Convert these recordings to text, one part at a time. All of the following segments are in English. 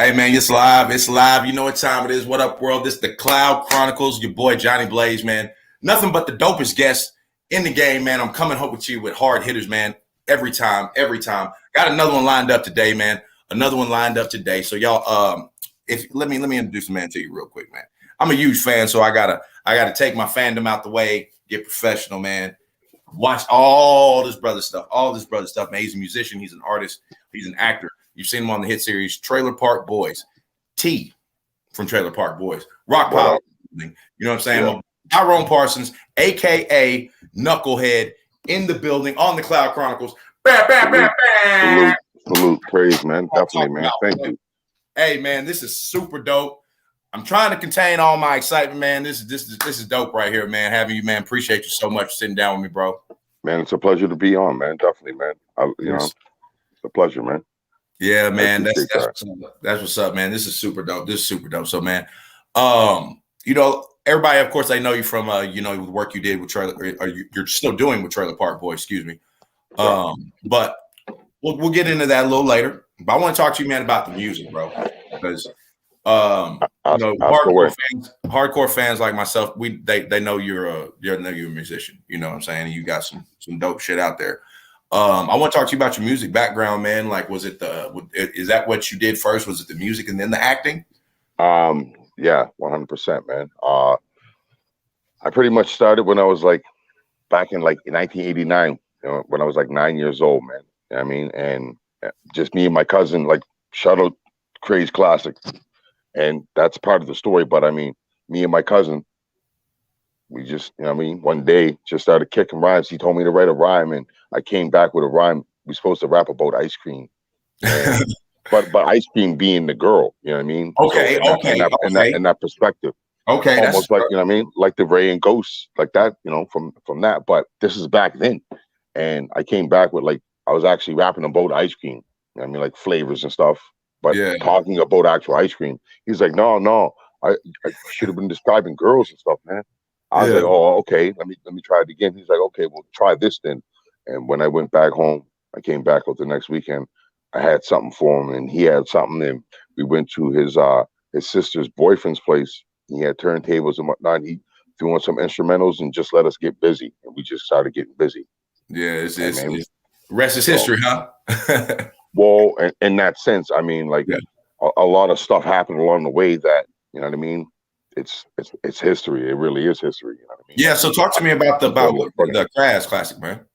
Hey man, it's live. It's live. You know what time it is. What up, world? This is the Cloud Chronicles. Your boy Johnny Blaze, man. Nothing but the dopest guests in the game, man. I'm coming home with you with hard hitters, man. Every time. Got another one lined up today, man. Another one lined up today. So y'all, let me introduce the man to you real quick, man. I'm a huge fan, so I gotta take my fandom out the way, get professional, man. Watch all this brother stuff, man. He's a musician, he's an artist, he's an actor. You've seen him on the hit series Trailer Park Boys, T from Trailer Park Boys, Rock Pile. You know what I'm saying? Yeah. Tyrone Parsons, aka Knucklehead, in the building on the Cloud Chronicles. Salute, praise, man. Definitely, man. Thank you. Hey, man, this is super dope. I'm trying to contain all my excitement, man. This is dope right here, man. Having you, man. Appreciate you so much for sitting down with me, bro. Man, it's a pleasure to be on, man. Definitely, man. It's a pleasure, man. Yeah, man. That's what's up, man. This is super dope. So, man, everybody, of course, they know you from the work you did with Trailer, or you're still doing with Trailer Park Boys, excuse me. But we'll get into that a little later. But I want to talk to you, man, about the music, bro, because hardcore fans like myself, they know you're a musician. You know what I'm saying? And you got some dope shit out there. I want to talk to you about your music background, man. Like, is that what you did first? Was it the music and then the acting? Yeah, 100%, man. I pretty much started when I was back in 1989, when I was 9 years old, man. You know what I mean? And just me and my cousin, shout out Craze Classic. And that's part of the story. But I mean, me and my cousin, we just, one day just started kicking rhymes. He told me to write a rhyme, and I came back with a rhyme. We're supposed to rap about ice cream, but ice cream being the girl, you know what I mean? Okay, in that perspective. Okay, almost like the Ray and Ghosts, like that, from that. But this is back then, and I came back with I was actually rapping about ice cream. You know what I mean, like flavors and stuff, but talking about actual ice cream. He's like, no, I should have been describing girls and stuff, man. I was like, oh, okay, let me try it again. He's like, okay, well, try this then. And when I went back home, I came back out the next weekend. I had something for him, and he had something. And we went to his sister's boyfriend's place. He had turntables and whatnot. He threw on some instrumentals and just let us get busy. And we just started getting busy. Yeah, it's rest is history, huh? Well, in that sense, I mean, a lot of stuff happened along the way that, you know what I mean? It's history. It really is history. You know what I mean? Yeah. So talk to me about the Craze Classic, man.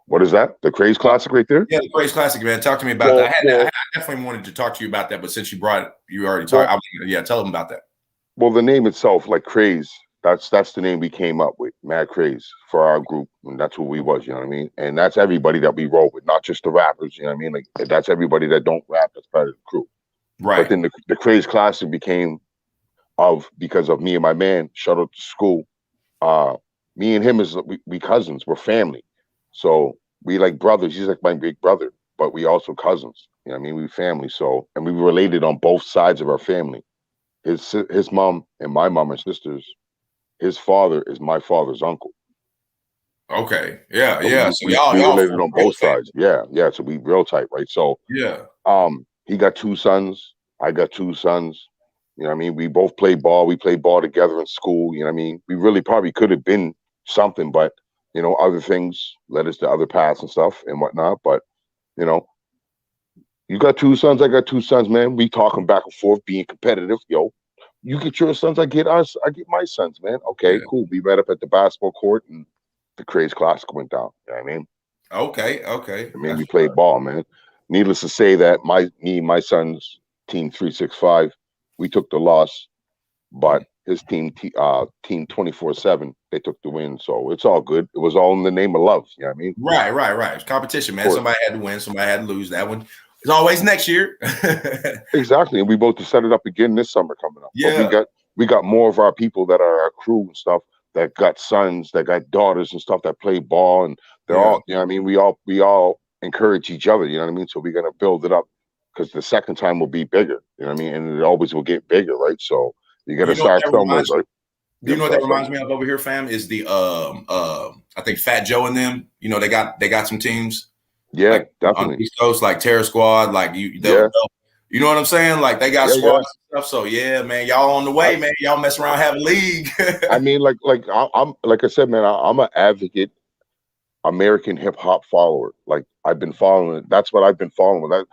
What is that? The Craze Classic right there? Yeah, the Craze Classic, man. Talk to me about that. I definitely wanted to talk to you about that, but since you brought it, you already talked. Tell them about that. Well, the name itself, Craze, that's the name we came up with, Mad Craze, for our group, and that's who we was. You know what I mean? And that's everybody that we roll with, not just the rappers. You know what I mean? That's everybody that don't rap that's part of the crew. Right. But then the Craze Classic became because of me and my man. Shout out to school. Me and him we cousins. We're family. So we like brothers. He's like my big brother, but we also cousins. You know what I mean? We family. So, and we related on both sides of our family. His mom and my mom are sisters. His father is my father's uncle. Okay. Yeah. So we related on both sides. Yeah. So we real tight, right? So he got 2 sons. I got 2 sons. You know what I mean? We both play ball. We played ball together in school. You know what I mean? We really probably could have been something, but, other things led us to other paths and stuff and whatnot. But, you got 2 sons. I got 2 sons, man. We talking back and forth, being competitive. Yo, you get your sons. I get my sons, man. Okay, cool. We met up at the basketball court, and the Craze Classic went down. You know what I mean? Okay. I mean, we played ball, man. Needless to say that my sons, Team 365, we took the loss, but his team 24/7, they took the win. So it's all good. It was all in the name of love. You know what I mean? Right. It's competition, man. Somebody had to win. Somebody had to lose. That one is always next year. Exactly. And we both to set it up again this summer coming up. Yeah. But we got more of our people that are our crew and stuff that got sons, that got daughters and stuff that play ball, and they're all, you know what I mean? We all encourage each other, you know what I mean? So we're gonna build it up, because the second time will be bigger, you know what I mean? And it always will get bigger, right? So you gotta start somewhere, right? Do you know what that reminds me of over here, fam? Is the I think Fat Joe and them, they got some teams. Yeah, definitely. On East Coast, like Terror Squad, You know what I'm saying? Like they got squads and stuff. So yeah, man, y'all on the way, man. Y'all mess around, have a league. I mean, I'm like I said, man, I'm an advocate, American hip hop follower. Like I've been following it. That's what I've been following.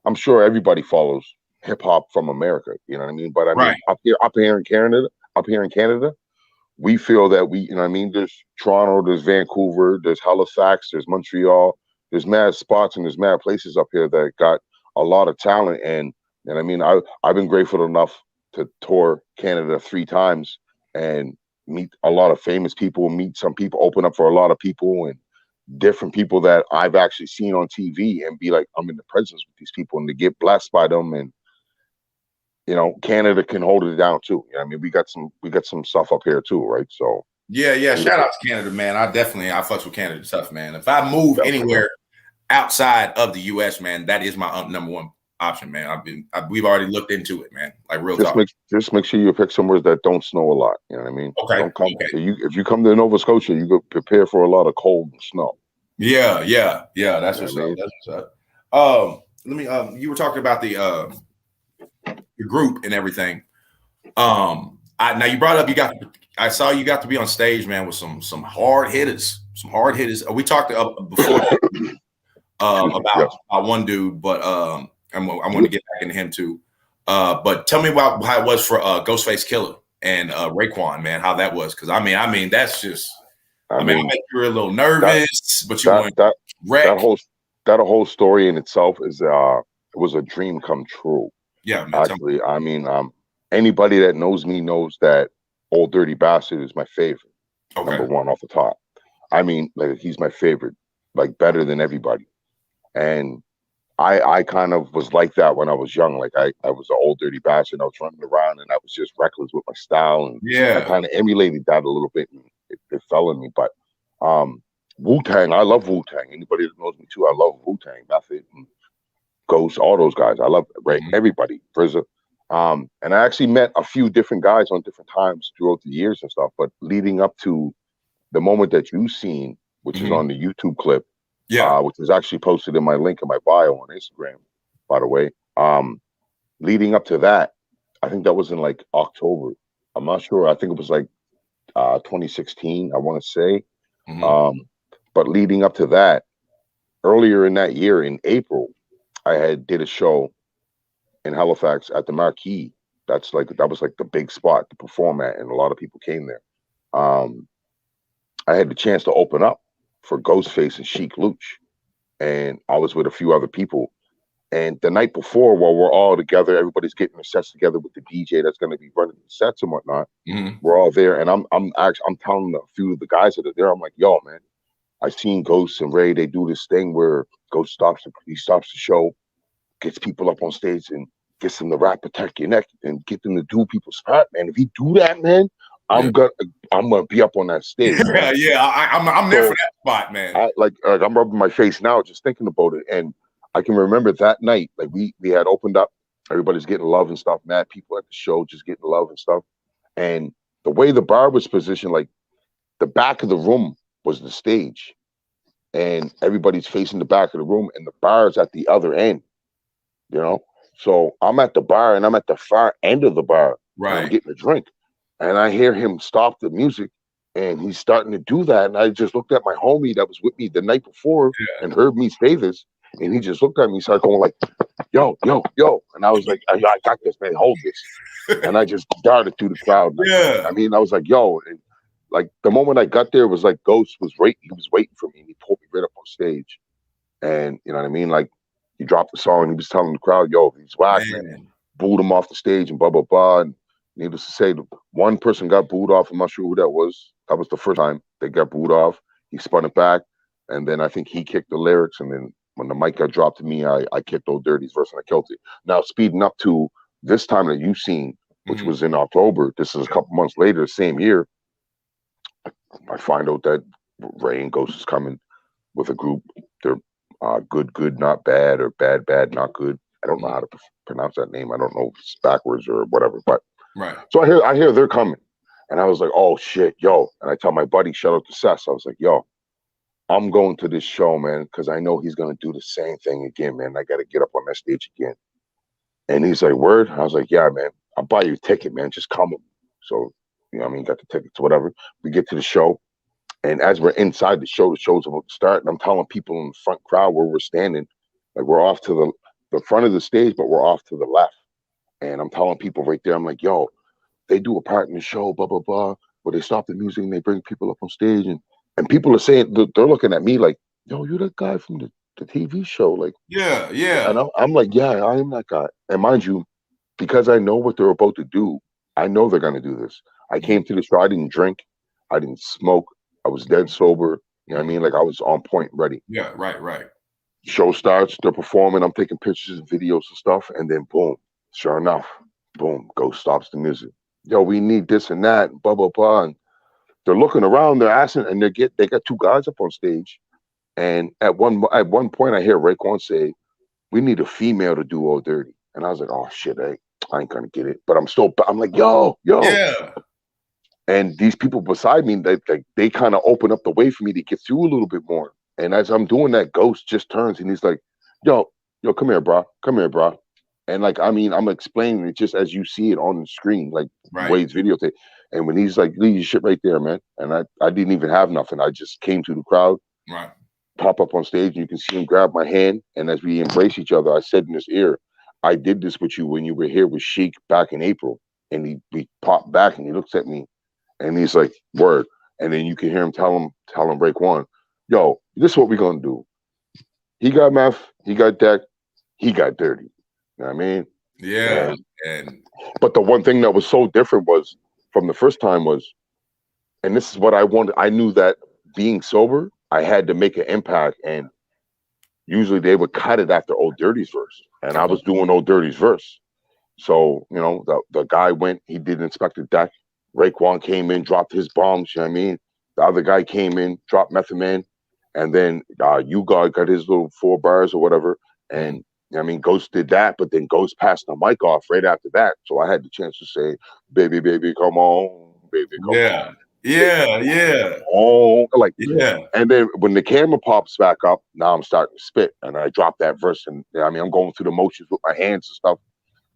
I'm sure everybody follows hip hop from America. You know what I mean? But I mean, up here in Canada, we feel that we, you know what I mean? There's Toronto, there's Vancouver, there's Halifax, there's Montreal, there's mad spots and there's mad places up here that got a lot of talent. And I mean, I've been grateful enough to tour Canada 3 times and meet a lot of famous people, meet some people, open up for a lot of people and different people that I've actually seen on TV and be like, I'm in the presence with these people and to get blessed by them. And you know, Canada can hold it down too. You know, I mean, we got some stuff up here too, right? So yeah. Shout out to Canada, man. I fucks with Canada tough, man. If I move anywhere outside of the US, man, that is my number one option, man. We've already looked into it, man. Like real talk. Just make sure you pick somewhere that don't snow a lot. You know what I mean? Okay. Don't come. Okay. If you come to Nova Scotia, you go prepare for a lot of cold and snow. Yeah. That's what's up. That's what's up. Let me. You were talking about the group and everything. Now you brought up I saw you got to be on stage, man, with some hard hitters. We talked before about one dude, but I want to get back into him too. But tell me about how it was for Ghostface Killer and Raekwon, man, how that was. Because I mean that's just. I mean, I bet you were a little nervous, but you went that whole story in itself is it was a dream come true. Yeah, man, actually, I mean, anybody that knows me knows that Old Dirty Bastard is my favorite. Okay. Number one off the top. I mean, like he's my favorite, like better than everybody. And I kind of was like that when I was young. Like I was an Old Dirty Bastard. I was running around and I was just reckless with my style. And I kind of emulated that a little bit. And it fell in me. But Wu-Tang, I love Wu-Tang. Anybody that knows me too, I love Wu-Tang. Method and Ghost, all those guys. I love everybody. RZA. And I actually met a few different guys on different times throughout the years and stuff. But leading up to the moment that you've seen, which is on the YouTube clip, which is actually posted in my link in my bio on Instagram, by the way. Leading up to that, I think that was in like October. I'm not sure. I think it was like 2016, I want to say. But leading up to that, earlier in that year, in April, I did a show in Halifax at the Marquee. That was like the big spot to perform at, and a lot of people came there. I had the chance to open up for Ghostface and Sheik Louch, and I was with a few other people. And the night before, while we're all together, everybody's getting their sets together with the DJ that's going to be running the sets and whatnot. We're all there, and I'm telling a few of the guys that are there, I'm like, yo, man, I've seen Ghost and Ray. They do this thing where Ghost stops the show, gets people up on stage and gets them to rap Protect Your Neck and get them to do people's spot, man. If he do that, man, I'm gonna be up on that stage. I'm there for that spot, man. I'm rubbing my face now just thinking about it. And I can remember that night, like we had opened up, everybody's getting love and stuff, mad people at the show just getting love and stuff. And the way the bar was positioned, like the back of the room was the stage, and everybody's facing the back of the room, and the bar's at the other end, you know. So I'm at the bar, and I'm at the far end of the bar, right? I'm getting a drink, and I hear him stop the music, and he's starting to do that, and I just looked at my homie that was with me the night before and heard me say this, and he just looked at me, started going like, "Yo, yo, yo," and I was like, "I got this, man, hold this," and I just darted through the crowd. I mean, I was like, "Yo." And like the moment I got there, it was like Ghost was waiting. He was waiting for me, and he pulled me right up on stage. And you know what I mean? Like he dropped the song, and he was telling the crowd, "Yo, he's whack," and booed him off the stage, and blah blah blah. And needless to say, one person got booed off. I'm not sure who that was. That was the first time they got booed off. He spun it back, and then I think he kicked the lyrics. And then when the mic got dropped to me, I kicked Old Dirty's verse and I killed it. Now speeding up to this time that you've seen, which was in October. This is a couple months later, the same year. I find out that Ray and Ghost is coming with a group. They're good, good, not bad, or bad, bad, not good. I don't know how to pronounce that name. I don't know if it's backwards or whatever. But so I hear they're coming, and I was like, oh shit, yo! And I tell my buddy, shout out to Sess. I was like, yo, I'm going to this show, man, because I know he's gonna do the same thing again, man. I got to get up on that stage again. And he's like, word? I was like, yeah, man, I'll buy you a ticket, man. Just come with me. So, you know what I mean? Got the tickets, whatever. We get to the show. And as we're inside the show's about to start. And I'm telling people in the front crowd where we're standing, like we're off to the front of the stage, but we're off to the left. And I'm telling people right there, I'm like, yo, they do a part in the show, blah, blah, blah, where they stop the music and they bring people up on stage. And people are saying, they're looking at me like, yo, you're that guy from the TV show. Like, Yeah. and I'm like, yeah, I am that guy. And mind you, because I know what they're about to do, I know they're going to do this. I came to the show, I didn't drink, I didn't smoke, I was dead sober. You know what I mean? Like I was on point, ready. Yeah, right. Show starts, they're performing, I'm taking pictures and videos and stuff, and then boom, sure enough, boom, Ghost stops the music. Yo, we need this and that, blah, blah, blah. And they're looking around, they're asking, and they got two guys up on stage. And at one point, I hear Raekwon say, "We need a female to do Old Dirty." And I was like, "Oh shit, I ain't gonna get it." But I'm like, yo. Yeah. And these people beside me, they kind of open up the way for me to get through a little bit more. And as I'm doing that, Ghost just turns and he's like, "Yo, come here, bro. Come here, bro." And like, I mean, I'm explaining it just as you see it on the screen, like Wade's videotape. And when he's like, "Leave your shit right there, man," and I didn't even have nothing. I just came to the crowd. Right. Pop up on stage, and you can see him grab my hand, and as we embrace each other, I said in his ear, "I did this with you when you were here with Sheik back in April." And we popped back, and he looks at me, and he's like, "Word." And then you can hear him tell him Raekwon, "Yo, this is what we're gonna do. He got meth, he got deck, he got dirty." You know what I mean? Yeah. But the one thing that was so different was from the first time was, and this is what I wanted. I knew that being sober, I had to make an impact, and usually they would cut it after Old Dirty's verse, and I was doing Old Dirty's verse. So, you know, the guy went, he did Inspector Deck. Raekwon came in, dropped his bombs, you know what I mean? The other guy came in, dropped Method Man, and then you got his little 4 bars or whatever, and you know what I mean, Ghost did that, but then Ghost passed the mic off right after that, so I had the chance to say, "Baby, baby, come on, baby, come on." Yeah. Oh, like, yeah. And then when the camera pops back up, now I'm starting to spit, and I drop that verse, and I mean, I'm going through the motions with my hands and stuff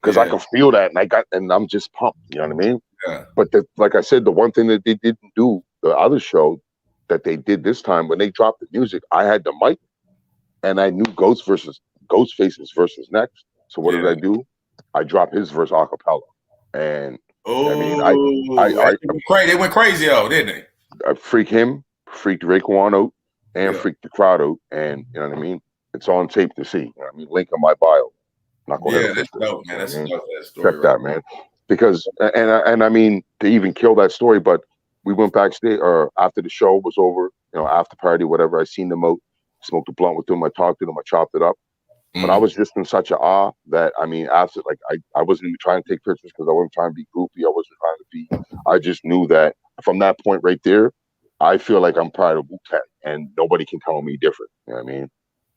because I can feel that, and I'm just pumped. You know what I mean? Yeah. But like I said, the one thing that they didn't do the other show that they did this time, when they dropped the music, I had the mic, and I knew Ghostface's verse was next. So what did I do? I dropped his verse a cappella, and I mean, they went crazy out, didn't they? I freaked him, freaked Raekwon out, and freaked the crowd out, and you know what I mean. It's on tape to see. You know what I mean, link in my bio. That's dope, man. That's dope. Check that, man. Because and I mean, to even kill that story, but we went backstage or after the show was over, you know, after party, whatever. I seen them out, smoked a blunt with them. I talked to them. I chopped it up. But I was just in such an awe that, I mean, after, like, I wasn't even trying to take pictures because I wasn't trying to be goofy. I wasn't trying to be. I just knew that from that point right there, I feel like I'm proud of Wu-Tang, and nobody can tell me different. You know what I mean?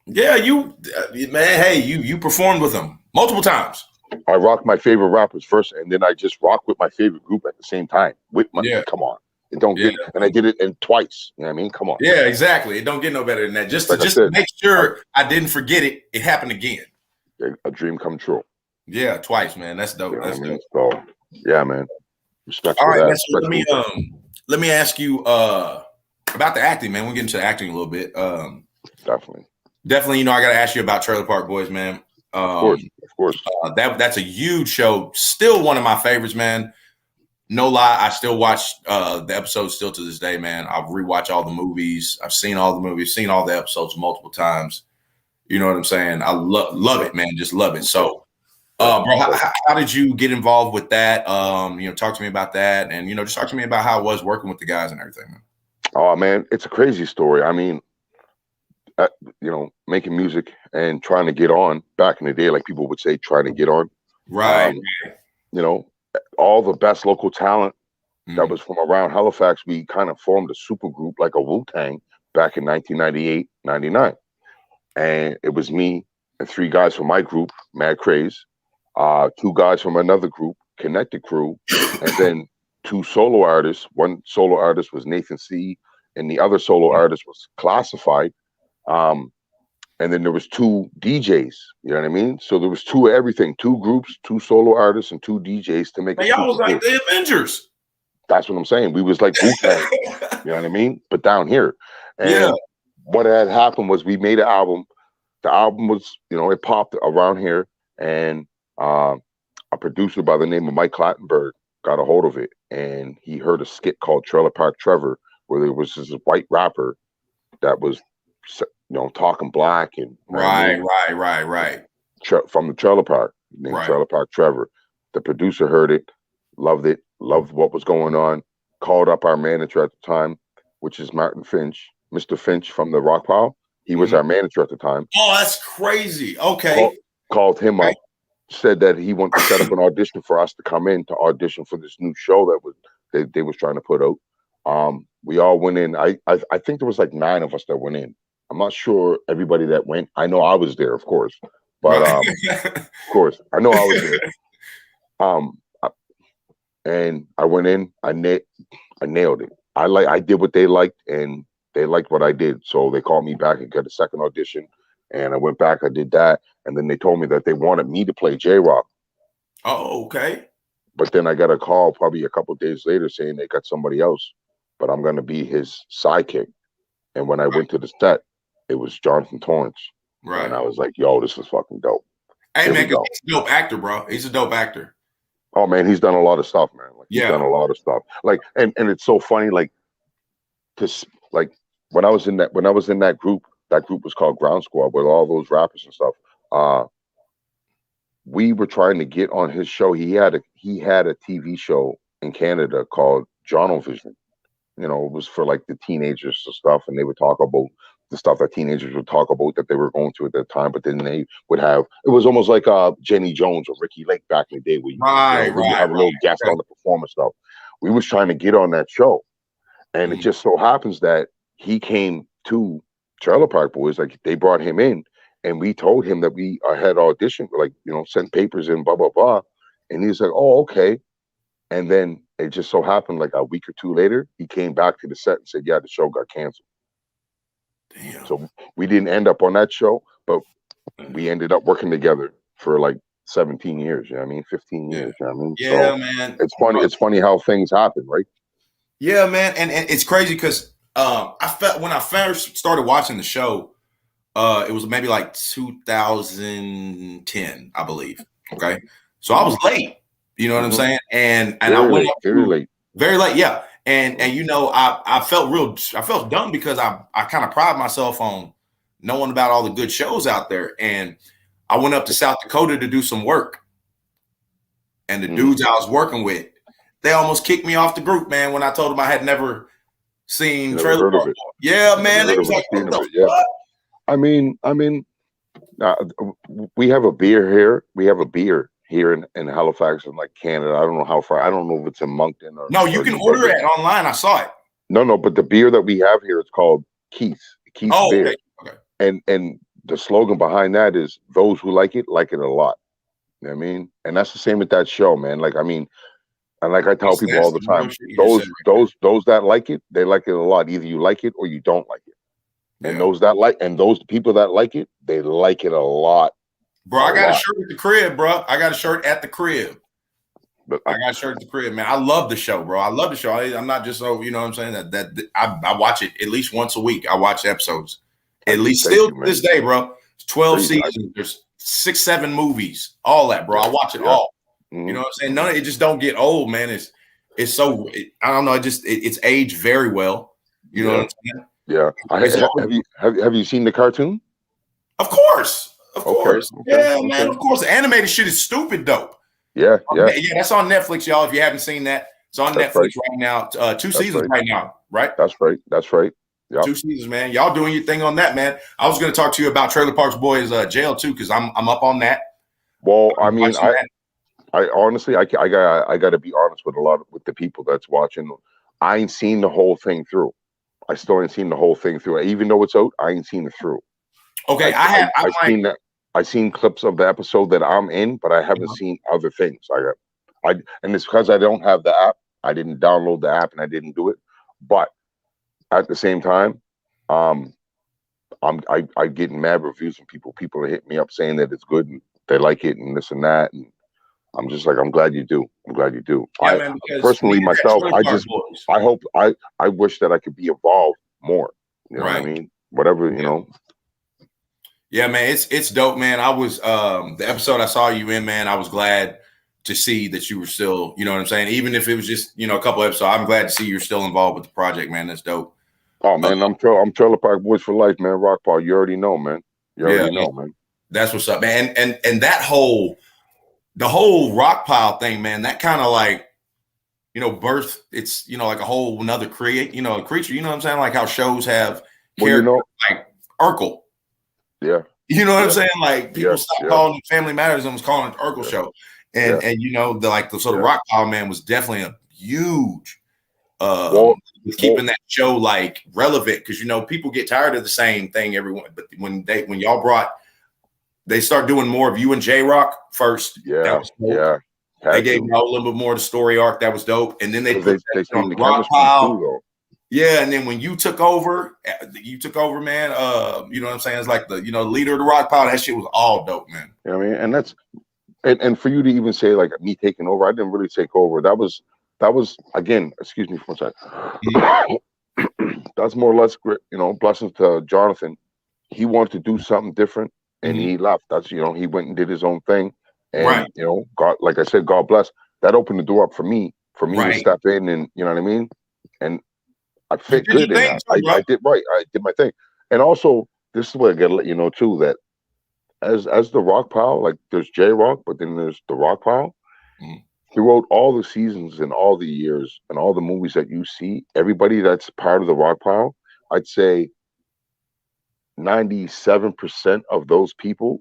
Yeah, man. Hey, you performed with them multiple times. I rocked my favorite rapper's verse, and then I just rocked with my favorite group at the same time. Come on. It don't get, and I did it twice. You know what I mean? Come on. Yeah, exactly. It don't get no better than that. Just to make sure I didn't forget it. It happened again. A dream come true. Yeah, twice, man. That's dope. You know That's dope. So, yeah, man. Respect All for right, that. man, so let me ask you about the acting, man. We'll get into the acting a little bit. Definitely. You know, I got to ask you about Trailer Park Boys, man. Of course. That's a huge show. Still one of my favorites, man. No lie, I still watch the episodes still to this day, man. I've rewatched all the movies. I've seen all the movies, seen all the episodes multiple times. You know what I'm saying? I love it, man. Just love it. So, bro, how did you get involved with that? You know, talk to me about that, and you know, just talk to me about how it was working with the guys and everything, man. Oh man, it's a crazy story. I mean, you know, making music and trying to get on back in the day, like people would say, trying to get on. Right. You know, all the best local talent that was from around Halifax, we kind of formed a super group like a Wu-Tang back in 1998, 99. And it was me and 3 guys from my group, Mad Craze, 2 guys from another group, Connected Crew, and then 2 solo artists. One solo artist was Nathan C., and the other solo artist was Classified. And then there was 2 DJs. You know what I mean? So there was 2 of everything, 2 groups, 2 solo artists, and 2 DJs to make Man, a y'all super was like group. the Avengers. That's what I'm saying. We was like Wu-Tang. You know what I mean? But down here. And what had happened was we made an album. The album was, it popped around here, and a producer by the name of Mike Clattenburg got a hold of it, and he heard a skit called Trailer Park Trevor, where there was this white rapper that was, talking black and Right. from the trailer park, named Trailer Park Trevor. The producer heard it, loved what was going on, called up our manager at the time, which is Martin Finch, Mr. Finch from the Rock Pile. He was our manager at the time. Oh, that's crazy. Okay. Called him up, said that he wanted to set up an audition for us to come in to audition for this new show that they was trying to put out. We all went in. I think there was like 9 of us that went in. I'm not sure everybody that went. I know I was there, of course. But of course, I know I was there. And I went in. I nailed it. I did what they liked, and they liked what I did. So they called me back and got a second audition. And I went back. I did that, and then they told me that they wanted me to play J-Rock. Oh, okay. But then I got a call probably a couple of days later saying they got somebody else, but I'm gonna be his sidekick. And when I went to the set, it was Jonathan Torrance. Right. And I was like, yo, this is fucking dope. Hey, man, he's a dope actor, bro. He's a dope actor. Oh, man, he's done a lot of stuff, man. Like, he's done a lot of stuff. Like, and it's so funny, like, when I was in that group was called Ground Squad with all those rappers and stuff. We were trying to get on his show. He had a TV show in Canada called Jonovision. It was for like the teenagers and stuff, and they would talk about the stuff that teenagers would talk about that they were going through at that time. But then they would have, it was almost like Jenny Jones or Ricky Lake back in the day, where you have a little guest on the performance stuff. We was trying to get on that show, and it just so happens that he came to Trailer Park Boys. Like, they brought him in, and we told him that we had auditioned, like, sent papers in, blah blah blah, and he was like, oh, okay. And then it just so happened, like a week or 2 later, he came back to the set and said, yeah, the show got canceled. Damn. So we didn't end up on that show, but we ended up working together for like 17 years. You know what I mean? 15 years. You know what I mean? Yeah, so man. It's funny. It's funny how things happen, right? Yeah, man. And it's crazy because I felt when I first started watching the show, it was maybe like 2010, I believe. Okay. So I was late. You know what I'm saying? And I went up very late. Yeah. And I felt dumb because I kind of pride myself on knowing about all the good shows out there. And I went up to South Dakota to do some work. And the dudes I was working with, they almost kicked me off the group, man, when I told them I had never seen Trailer Park. Yeah, man. They was like, what the fuck? I mean, we have a beer here. We have a beer here in Halifax and like Canada. I don't know how far. I don't know if it's in Moncton or. No, you can order it online. I saw it. No, but the beer that we have here, it's called Keith's beer. Okay. And the slogan behind that is those who like it a lot. You know what I mean? And that's the same with that show, man. Like, I mean, and like I tell people all the time, those that like it, they like it a lot. Either you like it or you don't like it. And those people that like it, they like it a lot. Bro, I got a shirt at the crib, bro. I got a shirt at the crib. I got a shirt at the crib, man. I love the show, bro. I love the show. I'm not just so, you know what I'm saying, that I watch it at least once a week. I watch episodes. At least still to this day, bro. It's 12 seasons. There's 6-7 movies. All that, bro. I watch it all. You know what I'm saying? None of it just don't get old, man. It's so I don't know, it's aged very well. You know what I'm saying? Yeah. Have you seen the cartoon? Of course. Of course. Yeah, man. Of course. The animated shit is stupid dope. Yeah. That's on Netflix, y'all. If you haven't seen that, it's on Netflix right now. 2 seasons right now, right? That's right. Yep. 2 seasons, man. Y'all doing your thing on that, man. I was going to talk to you about Trailer Park Boys jail too, because I'm up on that. Well, I mean, I honestly, I got to be honest with the people that's watching. I ain't seen the whole thing through. I still ain't seen the whole thing through. Even though it's out, I ain't seen it through. Okay, I've seen that. I've seen clips of the episode that I'm in, but I haven't seen other things. And it's because I don't have the app. I didn't download the app and I didn't do it. But at the same time, I getting mad reviews from people. People are hitting me up saying that it's good and they like it and this and that. And I'm just like, I'm glad you do. I'm glad you do. Yeah, I man, because personally myself, boys. I wish that I could be involved more. You know what I mean? Whatever, you know. Yeah, man, it's dope, man. I was the episode I saw you in, man, I was glad to see that you were still, you know what I'm saying? Even if it was just, you know, a couple episodes, I'm glad to see you're still involved with the project, man. That's dope. Oh man, I'm Trailer Park Boys for life, man. Rock Paul, you already know, man. You already know, man. That's what's up, man. And that the whole rock pile thing, man, that kind of like, you know, birth, it's, you know, like a whole another creature, you know, what I'm saying? Like how shows have characters like Urkel. Yeah. You know what I'm saying? Like people stopped calling it Family Matters and was calling it the Urkel Show. And you know, the sort of rock pile, man, was definitely a huge keeping that show like relevant, because you know people get tired of the same thing everyone. But when y'all they start doing more of you and J Rock first. That was dope. They gave y'all a little bit more of the story arc. That was dope. And then they put that on the rock pile. Too, yeah, and then when you took over, man. You know what I'm saying? It's like the leader of the rock pile. That shit was all dope, man. You know what I mean? And that's and for you to even say like me taking over, I didn't really take over. That was again, excuse me for a second. That's more or less, you know, blessings to Jonathan. He wanted to do something different, and he left. That's, you know, he went and did his own thing, and you know, God, like I said, God bless. That opened the door up for me to step in, and you know what I mean. And I fit good in that. I did right. I did my thing, and also this is what I gotta let you know too, that as the rock pile, like there's J Rock, but then there's the rock pile. Throughout all the seasons and all the years and all the movies that you see, everybody that's part of the rock pile, I'd say 97% of those people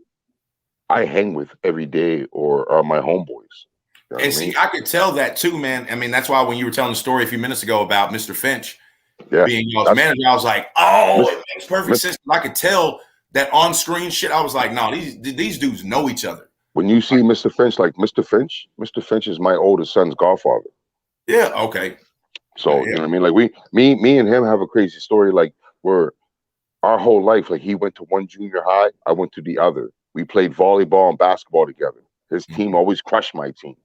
I hang with every day or are my homeboys. You know and see, I could tell that too, man. I mean, that's why when you were telling the story a few minutes ago about Mr. Finch being y'all's manager, I was like, oh, it makes perfect sense. I could tell that on-screen shit. I was like, no, these dudes know each other. When you see Mr. Finch, like Mr. Finch is my oldest son's godfather. Yeah, okay. So you know what I mean? Like me and him have a crazy story. Like where our whole life, like he went to one junior high, I went to the other. We played volleyball and basketball together. His team always crushed my team.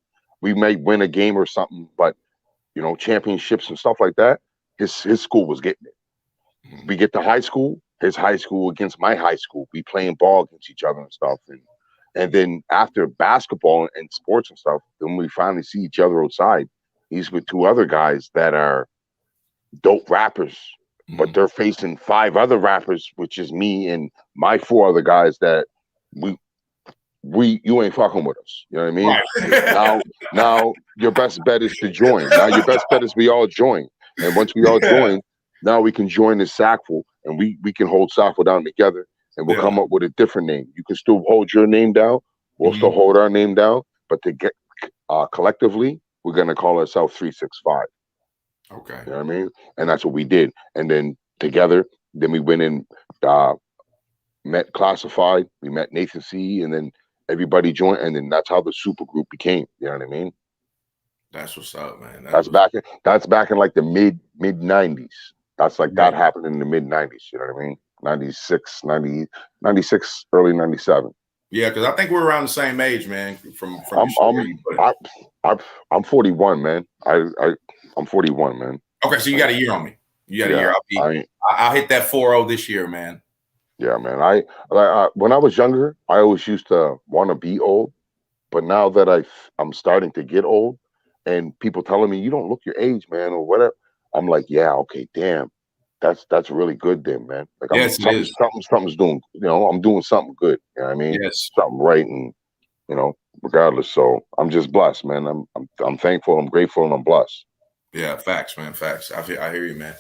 We might win a game or something, but you know, championships and stuff like that, his school was getting it. We get to high school, his high school against my high school. We playing ball against each other and stuff. And then after basketball and sports and stuff, then we finally see each other outside. He's with two other guys that are dope rappers, but they're facing 5 other rappers, which is me and my 4 other guys that you ain't fucking with us. You know what I mean? Right. Now your best bet is to join. Now your best bet is we all join. And once we all join, now we can join the Sackful, and we can hold Sackful down together. And we'll come up with a different name. You can still hold your name down. We'll still hold our name down. But to get collectively, we're going to call ourselves 365. Okay. You know what I mean? And that's what we did. And then together, then we went and met Classified. We met Nathan C. And then everybody joined. And then that's how the super group became. You know what I mean? That's what's up, man. That's back in like the mid 90s. That's like that happened in the mid 90s. You know what I mean? 96, early 97. Yeah, because I think we're around the same age, man. I'm 41, man. I'm 41, man. Okay, so you got a year on me. You got a year. I'll hit that 40 this year, man. Yeah, man. I when I was younger, I always used to want to be old, but now that I'm starting to get old, and people telling me you don't look your age, man, or whatever, I'm like, yeah, okay, damn. That's really good then, man. Like something's doing, you know, I'm doing something good. You know what I mean? Yes. Something right, and you know, regardless. So I'm just blessed, man. I'm thankful, I'm grateful, and I'm blessed. Yeah, facts, man. Facts. I hear you, man.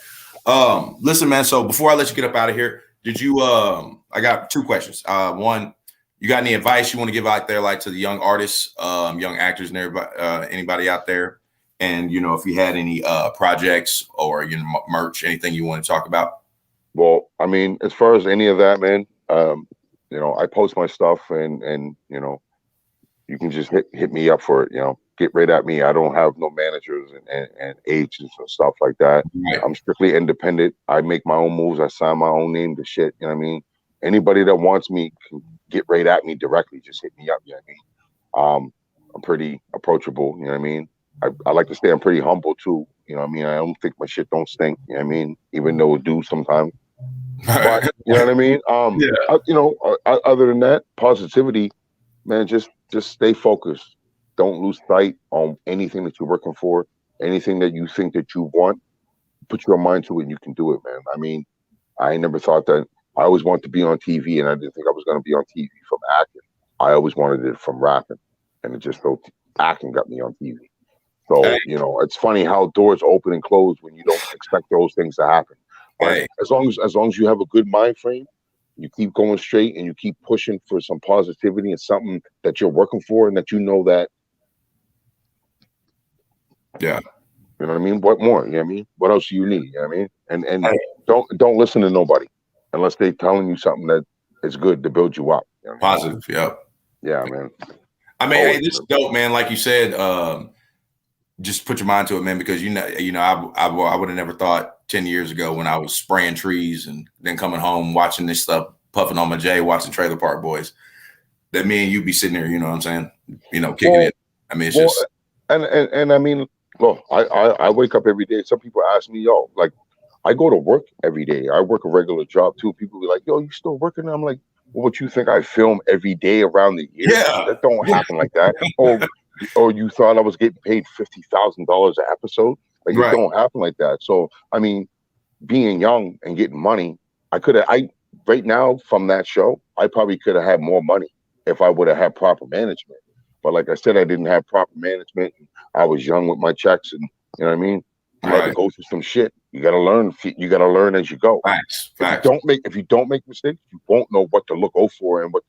Listen, man, so before I let you get up out of here, did you I got 2 questions. One, you got any advice you want to give out there, like to the young artists, young actors, and everybody, anybody out there? And, you know, if you had any projects or, you know, merch, anything you want to talk about? Well, I mean, as far as any of that, man, you know, I post my stuff and, you know, you can just hit me up for it, you know. get right at me. I don't have no managers and agents and stuff like that. Right. I'm strictly independent. I make my own moves. I sign my own name to shit. You know what I mean? Anybody that wants me can get right at me directly. Just hit me up. You know what I mean? I'm pretty approachable. You know what I mean? I like to stay. I'm pretty humble too. You know what I mean? I don't think my shit don't stink. You know what I mean? Even though it do sometimes. But you know what I mean? Other than that, positivity, man, just stay focused. Don't lose sight on anything that you're working for, anything that you think that you want. Put your mind to it and you can do it, man. I mean, I never thought that. I always wanted to be on TV, and I didn't think I was going to be on TV from acting. I always wanted it from rapping, and it just so acting got me on TV. So, it's funny how doors open and close when you don't expect those things to happen. But as long as you have a good mind frame, you keep going straight and you keep pushing for some positivity and something that you're working for and that you know that. Yeah. You know what I mean? What more? You know what I mean? What else do you need? You know what I mean? And don't listen to nobody unless they're telling you something that is good to build you up. You know what I mean? Positive, yep. Yeah, man. I mean, hey, this is dope, man. Like you said, just put your mind to it, man, because I would have never thought 10 years ago when I was spraying trees and then coming home watching this stuff, puffing on my J, watching Trailer Park Boys, that me and you be sitting there, you know what I'm saying? Kicking it. I mean, it's just and I mean, well, I wake up every day. Some people ask me, yo, like, I go to work every day. I work a regular job too. People be like, yo, you still working? I'm like, well, what you think I film every day around the year? Yeah. That don't happen like that. Or you thought I was getting paid $50,000 an episode? Like, it don't happen like that. So, I mean, being young and getting money, right now from that show, I probably could have had more money if I would have had proper management. But like I said, I didn't have proper management. I was young with my checks, and you know what I mean? I had to go through some shit. You gotta learn. You gotta learn as you go. Facts. If you don't make mistakes, you won't know what to look out for and what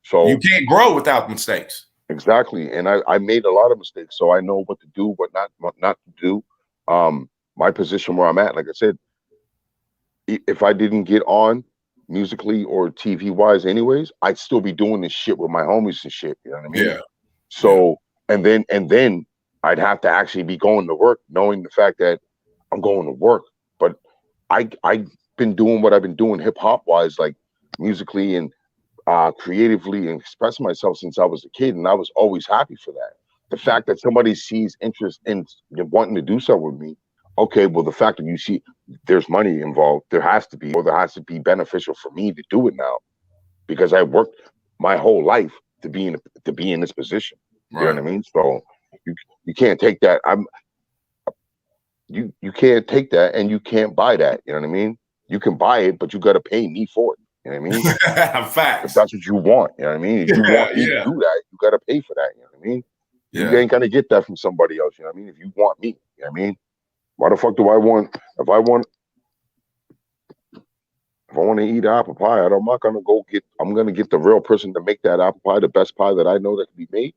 So you can't grow without mistakes. Exactly. And I made a lot of mistakes, so I know what to do, what not to do. My position where I'm at, like I said, if I didn't get on musically or TV wise anyways, I'd still be doing this shit with my homies and shit. You know what I mean? Yeah. So and then I'd have to actually be going to work, knowing the fact that I'm going to work. But I've been doing what I've been doing hip hop wise, like musically and creatively, and expressing myself since I was a kid, and I was always happy for that. The fact that somebody sees interest in wanting to do something with me, okay, well, the fact that you see there's money involved, there has to be beneficial for me to do it now, because I worked my whole life to be in this position. You know what I mean? So you can't take that. You can't take that, and you can't buy that. You know what I mean? You can buy it, but you got to pay me for it. You know what I mean? Facts. If that's what you want, you know what I mean? If you want me to do that, you got to pay for that. You know what I mean? You ain't gonna get that from somebody else. You know what I mean? If you want me, you know what I mean? Why the fuck do I want? If I want to eat apple pie, I'm not gonna go get. I'm gonna get the real person to make that apple pie, the best pie that I know that can be made.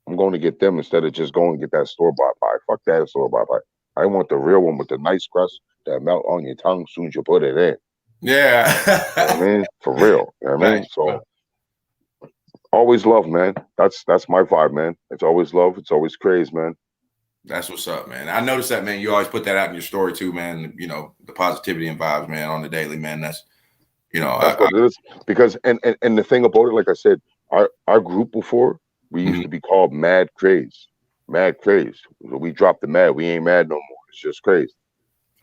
I'm going to get them instead of just going and get that store-bought pie. Fuck that store-bought pie. I want the real one with the nice crust that melt on your tongue as soon as you put it in. Yeah. You know what I mean? For real. You know what I mean? So always love, man. That's my vibe, man. It's always love. It's always craze, man. That's what's up, man. I noticed that, man. You always put that out in your story too, man. The positivity and vibes, man, on the daily, man. That's what it is. Because and the thing about it, like I said, our group before, we used to be called Mad Craze. Mad Craze. So we dropped the mad. We ain't mad no more. It's just craze.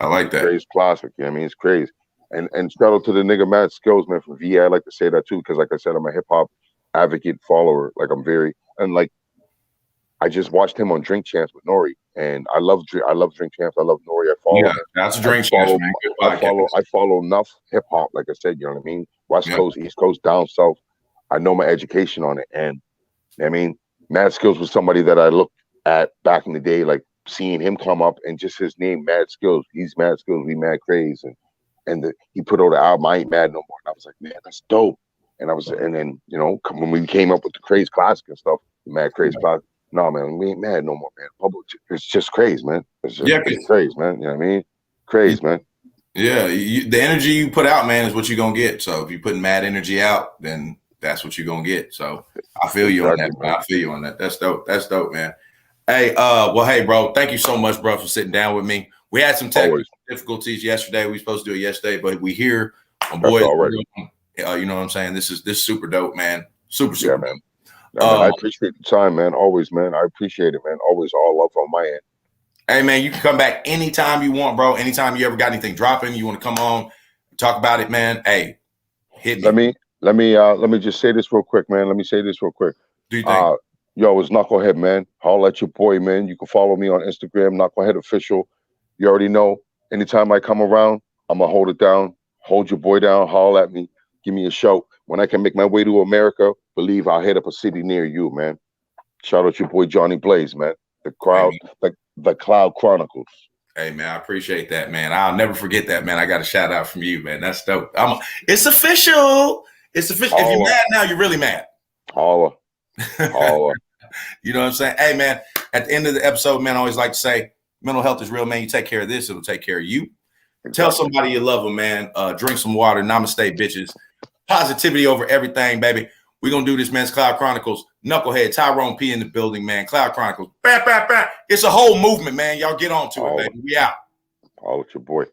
I like that. Craze classic. You know what I mean? It's crazy. And shout out to the nigga Mad Skills, man, from VA. I like to say that too, because like I said, I'm a hip hop advocate follower. Like I just watched him on Drink Champs with Nori, and I love Drink Champs. I love Nori. I follow. Yeah, that's a Drink Champs, man. I follow enough hip hop, like I said. You know what I mean? West Coast, East Coast, down south. I know my education on it, and I mean, Mad Skills was somebody that I looked at back in the day, like seeing him come up and just his name, Mad Skills. He's Mad Skills. We Mad Craze, and he put out the album, I Ain't Mad No More. And I was like, man, that's dope. And then when we came up with the Craze Classic and stuff, the Mad Craze Classic. No, man, we ain't mad no more, man. Public, it's just craze, man. It's craze, man. You know what I mean? Craze, man. Yeah, the energy you put out, man, is what you're gonna get. So if you're putting mad energy out, then that's what you're gonna get. So I feel you on that, man. I feel you on that. That's dope. That's dope, man. Hey, well, hey, bro, thank you so much, bro, for sitting down with me. We had some technical difficulties yesterday. We were supposed to do it yesterday, but we here. My boys, you know what I'm saying? This is super dope, man. Super dope. Man. Yeah, man, I appreciate the time, man. Always, man. I appreciate it, man. Always all love on my end. Hey, man, you can come back anytime you want, bro. Anytime you ever got anything dropping, you want to come on, talk about it, man. Hey, hit me. Let me just say this real quick, man. Let me say this real quick. Do you think? Yo, it's Knucklehead, man. Holla at your boy, man. You can follow me on Instagram, Knucklehead Official. You already know. Anytime I come around, I'm gonna hold it down. Hold your boy down. Holla at me. Give me a shout. When I can make my way to America, believe I'll hit up a city near you, man. Shout out your boy Johnny Blaze, man. The Cloud Chronicles. Hey, man, I appreciate that, man. I'll never forget that, man. I got a shout out from you, man. That's dope. It's official. It's official. If you're mad now, you're really mad. Holla. Holla. You know what I'm saying? Hey, man, at the end of the episode, man, I always like to say, mental health is real, man. You take care of this, it'll take care of you. Exactly. Tell somebody you love them, man. Drink some water. Namaste, bitches. Positivity over everything, baby. We're going to do this, man. It's Cloud Chronicles. Knucklehead, Tyrone P in the building, man. Cloud Chronicles. Bam, bam, bam. It's a whole movement, man. Y'all get on to it, baby. We out. All with your boy.